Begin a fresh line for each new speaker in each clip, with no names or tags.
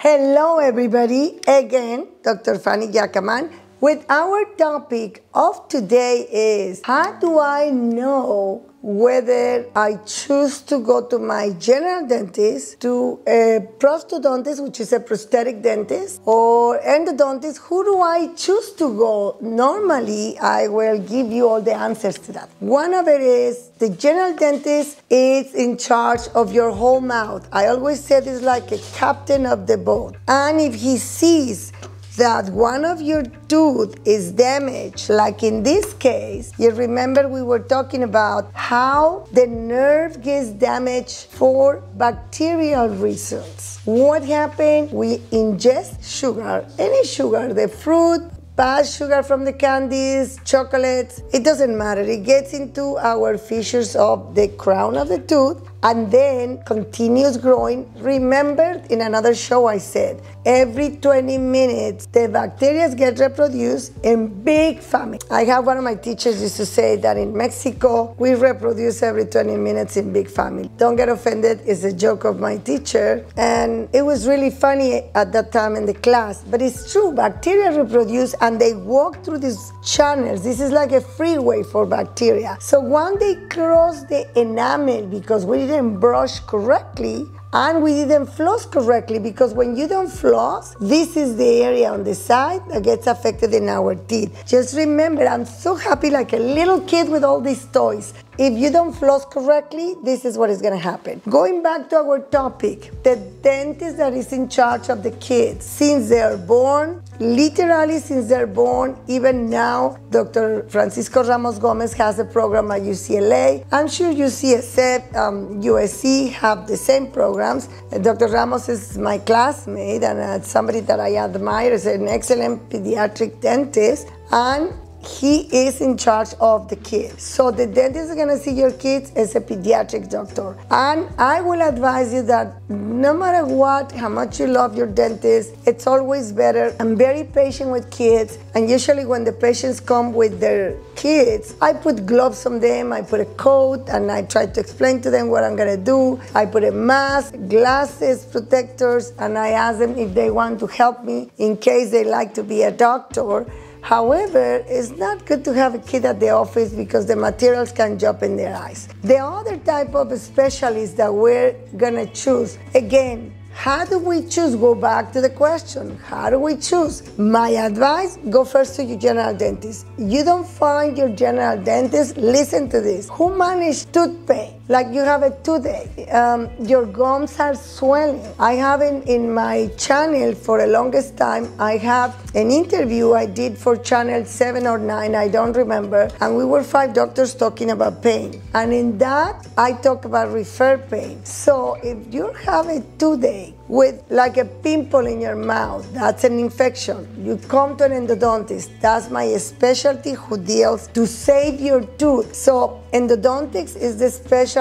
Hello everybody, again, Dr. Fanny Yacaman with our topic of today is how do I know whether I choose to go to my general dentist, to a prosthodontist, which is a prosthetic dentist, or endodontist. Who do I choose to go? Normally, I will give you all the answers to that. One of it is the general dentist is in charge of your whole mouth. I always say this like a captain of the boat. And if he sees that one of your tooth is damaged, like in this case, you remember we were talking about how the nerve gets damaged for bacterial reasons. What happened? We ingest sugar, any sugar, the fruit, bad sugar from the candies, chocolates, it doesn't matter. It gets into our fissures of the crown of the tooth and then continues growing. Remember, in another show I said, every 20 minutes, the bacteria get reproduced in big family. I have one of my teachers used to say that in Mexico, we reproduce every 20 minutes in big family. Don't get offended, it's a joke of my teacher. And it was really funny at that time in the class, but it's true, bacteria reproduce and they walk through these channels. This is like a freeway for bacteria. So when they cross the enamel, because we didn't brush correctly, and we didn't floss correctly, because when you don't floss, this is the area on the side that gets affected in our teeth. Just remember, I'm so happy like a little kid with all these toys. If you don't floss correctly, this is what is gonna happen. Going back to our topic, the dentist that is in charge of the kids since they are born, literally since they're born, even now, Dr. Francisco Ramos Gomez has a program at UCLA. I'm sure UCSF, USC have the same programs. Dr. Ramos is my classmate and somebody that I admire, is an excellent pediatric dentist, and he is in charge of the kids. So the dentist is gonna see your kids as a pediatric doctor. And I will advise you that no matter what, how much you love your dentist, it's always better. I'm very patient with kids, and usually when the patients come with their kids, I put gloves on them, I put a coat, and I try to explain to them what I'm gonna do. I put a mask, glasses, protectors, and I ask them if they want to help me in case they like to be a doctor. However, it's not good to have a kid at the office because the materials can jump in their eyes. The other type of specialist that we're gonna choose, again, how do we choose? Go back to the question, how do we choose? My advice, go first to your general dentist. You don't find your general dentist, listen to this. Who managed tooth pain? Like you have a toothache, your gums are swelling. I have in my channel for the longest time, I have an interview I did for channel 7 or 9, I don't remember, and we were 5 doctors talking about pain. And in that, I talk about refer pain. So if you have a toothache with like a pimple in your mouth, that's an infection. You come to an endodontist. That's my specialty who deals to save your tooth. So endodontics is the specialty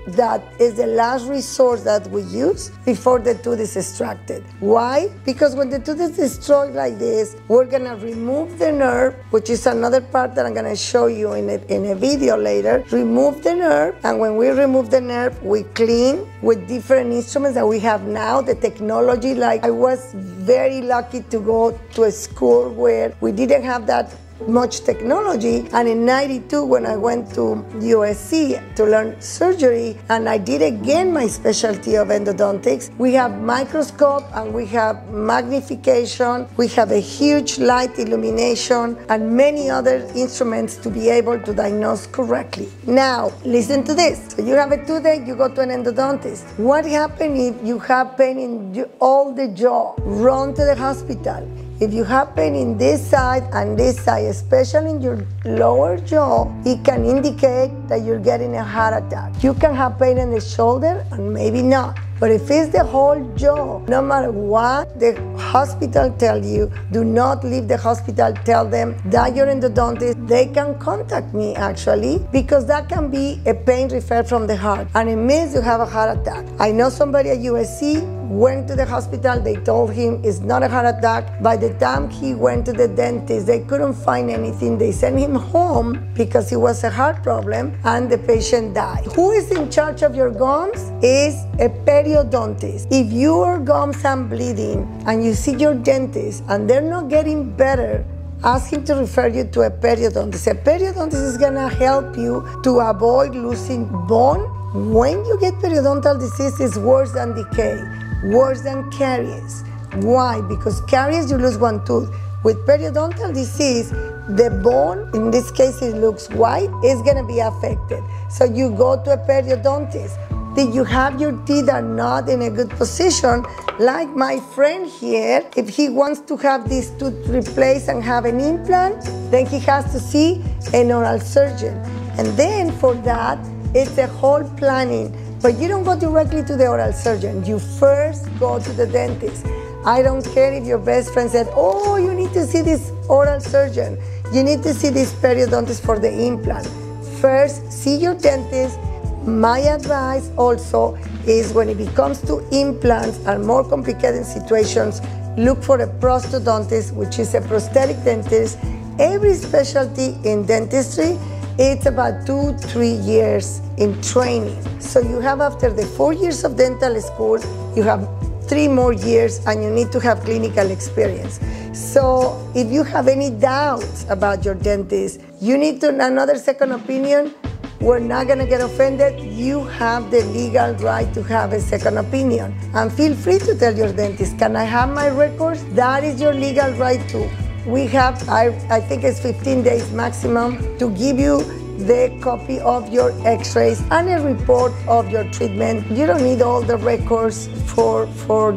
that is the last resort that we use before the tooth is extracted. Why? Because when the tooth is destroyed like this, we're gonna remove the nerve, which is another part that I'm gonna show you in a video later. Remove the nerve, and when we remove the nerve, we clean with different instruments that we have now, the technology. Like I was very lucky to go to a school where we didn't have that much technology, and in '92 when I went to USC to learn surgery, and I did again my specialty of endodontics, we have microscope and we have magnification, we have a huge light illumination and many other instruments to be able to diagnose correctly. Now listen to this. So you have a toothache, you go to an endodontist. What happens if you have pain in all the jaw? Run to the hospital. If you have pain in this side and this side, especially in your lower jaw, it can indicate that you're getting a heart attack. You can have pain in the shoulder and maybe not. But if it's the whole jaw, no matter what the hospital tell you, do not leave the hospital. Tell them that you're endodontist. They can contact me actually, because that can be a pain referred from the heart, and it means you have a heart attack. I know somebody at USC went to the hospital. They told him it's not a heart attack. By the time he went to the dentist, they couldn't find anything. They sent him home because it was a heart problem, and the patient died. Who is in charge of your gums? Is a periodontist. If your gums are bleeding and you see your dentist and they're not getting better, ask him to refer you to a periodontist. A periodontist is gonna help you to avoid losing bone. When you get periodontal disease, it's worse than decay, worse than caries. Why? Because caries, you lose one tooth. With periodontal disease, the bone, in this case it looks white, is gonna be affected. So you go to a periodontist. Did you have your teeth are not in a good position? Like my friend here, if he wants to have this tooth replaced and have an implant, then he has to see an oral surgeon. And then for that, it's a whole planning. But you don't go directly to the oral surgeon. You first go to the dentist. I don't care if your best friend said, oh, you need to see this oral surgeon. You need to see this periodontist for the implant. First, see your dentist. My advice also is when it comes to implants and more complicated situations, look for a prosthodontist, which is a prosthetic dentist. Every specialty in dentistry, it's about 2-3 years in training. So you have, after the 4 years of dental school, you have 3 more years and you need to have clinical experience. So if you have any doubts about your dentist, you need another second opinion. We're not gonna get offended. You have the legal right to have a second opinion. And feel free to tell your dentist, can I have my records? That is your legal right too. We have, I think it's 15 days maximum to give you the copy of your x-rays and a report of your treatment. You don't need all the records for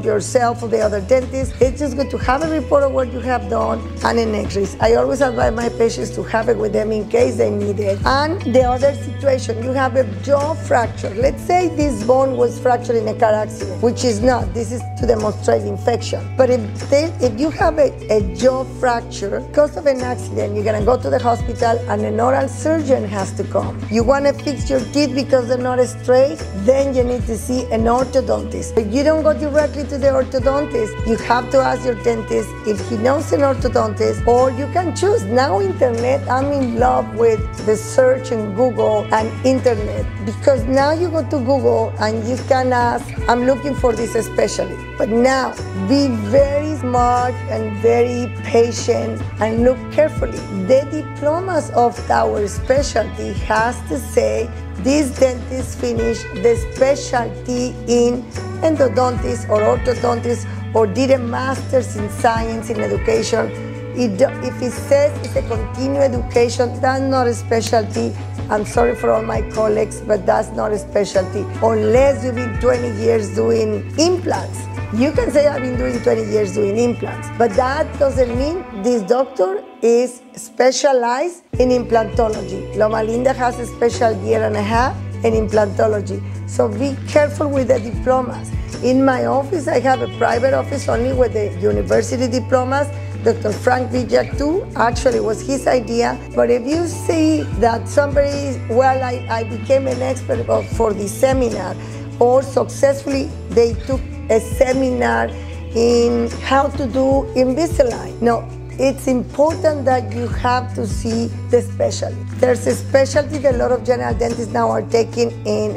yourself or the other dentist. It's just good to have a report of what you have done and an x-rays. I always advise my patients to have it with them in case they need it. And the other situation, you have a jaw fracture. Let's say this bone was fractured in a car accident, which is not. This is to demonstrate infection. But if you have a jaw fracture because of an accident, you're gonna go to the hospital and an oral surgeon has to come. You want to fix your teeth because they're not straight, then you need to see an orthodontist. If you don't go directly to the orthodontist, you have to ask your dentist if he knows an orthodontist, or you can choose. Now internet, I'm in love with the search in Google and internet, because now you go to Google and you can ask, I'm looking for this specialty. But now, be very smart and very patient and look carefully. The diplomas of our specialty has to say this dentist finished the specialty in endodontist or orthodontist or did a master's in science in education. If it says it's a continuing education, that's not a specialty. I'm sorry for all my colleagues, but that's not a specialty unless you've been 20 years doing implants. You can say I've been doing 20 years doing implants, but that doesn't mean this doctor is specialized in implantology. Loma Linda has a special year and a half in implantology. So be careful with the diplomas. In my office, I have a private office only with the university diplomas. Dr. Frank Vijak too, actually was his idea. But if you see that somebody, well, I became an expert for the seminar, or successfully they took a seminar in how to do Invisalign. No, it's important that you have to see the specialty. There's a specialty that a lot of general dentists now are taking in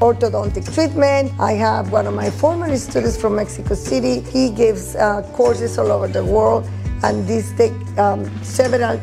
orthodontic treatment. I have one of my former students from Mexico City. He gives courses all over the world, and these take several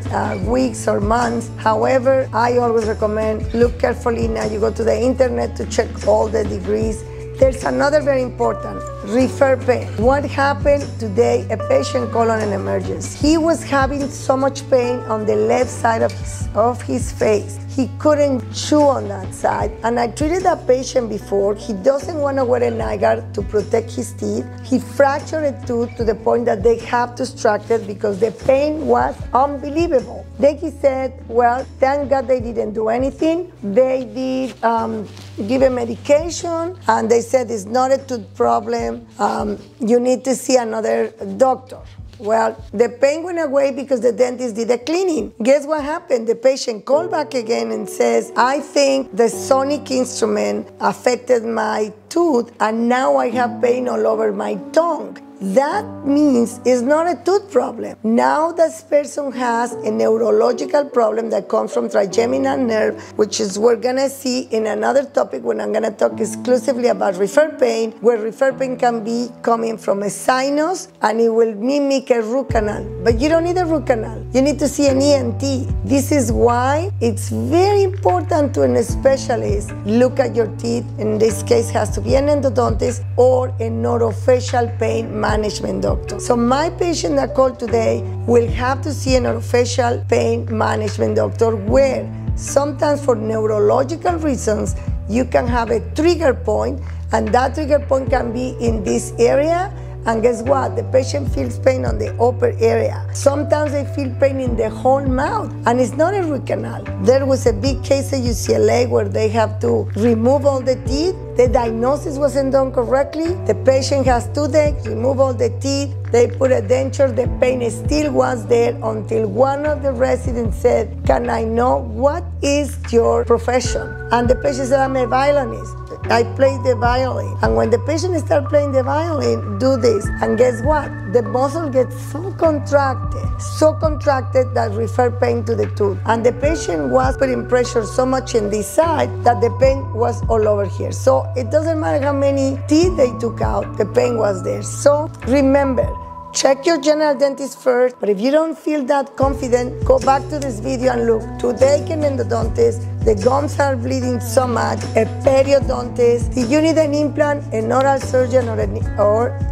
weeks or months. However, I always recommend look carefully. Now you go to the internet to check all the degrees. There's another very important, refer pain. What happened today, a patient called on an emergency. He was having so much pain on the left side of his face. He couldn't chew on that side. And I treated that patient before. He doesn't want to wear a night guard to protect his teeth. He fractured a tooth to the point that they have to extract it because the pain was unbelievable. Then he said, well, thank God they didn't do anything. They did give him medication, and they said it's not a tooth problem. You need to see another doctor. Well, the pain went away because the dentist did a cleaning. Guess what happened? The patient called back again and says, I think the sonic instrument affected my tooth and now I have pain all over my tongue. That means it's not a tooth problem. Now this person has a neurological problem that comes from trigeminal nerve, which is we're gonna see in another topic when I'm gonna talk exclusively about refer pain, where refer pain can be coming from a sinus and it will mimic a root canal. But you don't need a root canal. You need to see an ENT. This is why it's very important to a specialist look at your teeth. In this case, has to be an endodontist or a orofacial pain management doctor. So my patient that called today will have to see an orofacial pain management doctor, where sometimes for neurological reasons you can have a trigger point, and that trigger point can be in this area. And guess what? The patient feels pain on the upper area. Sometimes they feel pain in the whole mouth, and it's not a root canal. There was a big case at UCLA where they have to remove all the teeth. The diagnosis wasn't done correctly. The patient has toothache, remove all the teeth, they put a denture, the pain still was there until one of the residents said, "Can I know what is your profession?" And the patient said, "I'm a violinist. I play the violin." And when the patient starts playing the violin, do this. And guess what? The muscle gets so contracted that refer pain to the tooth. And the patient was putting pressure so much in this side that the pain was all over here. So it doesn't matter how many teeth they took out, the pain was there. So remember, check your general dentist first, but if you don't feel that confident, go back to this video and look. Today, an endodontist, the gums are bleeding so much, a periodontist. If you need an implant, an oral surgeon or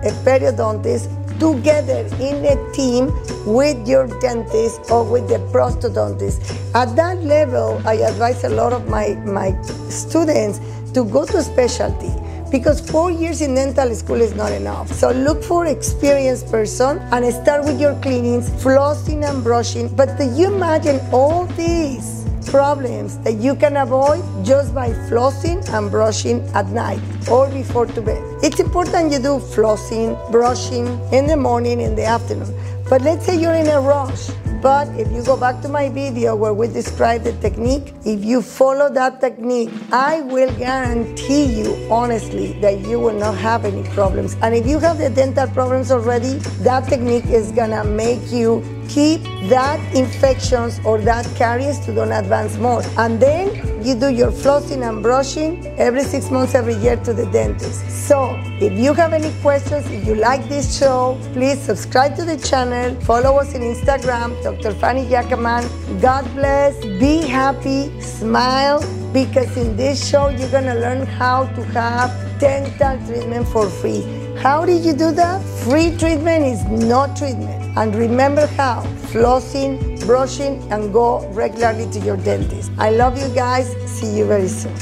a periodontist, together in a team with your dentist or with the prosthodontist. At that level, I advise a lot of my students to go to specialty, because 4 years in dental school is not enough. So look for experienced person and start with your cleanings, flossing and brushing. But do you imagine all these problems that you can avoid just by flossing and brushing at night or before to bed? It's important you do flossing, brushing in the morning, in the afternoon. But let's say you're in a rush. But if you go back to my video where we describe the technique, if you follow that technique, I will guarantee you, honestly, that you will not have any problems. And if you have the dental problems already, that technique is gonna make you keep that infections or that caries to don't advance more. And then you do your flossing and brushing every 6 months, every year to the dentist. So if you have any questions, if you like this show, please subscribe to the channel, follow us on Instagram, Dr. Fanny Yakaman. God bless, be happy, smile, because in this show you're gonna learn how to have dental treatment for free. How did you do that? Free treatment is not treatment. And remember how? Flossing, brushing, and go regularly to your dentist. I love you guys. See you very soon.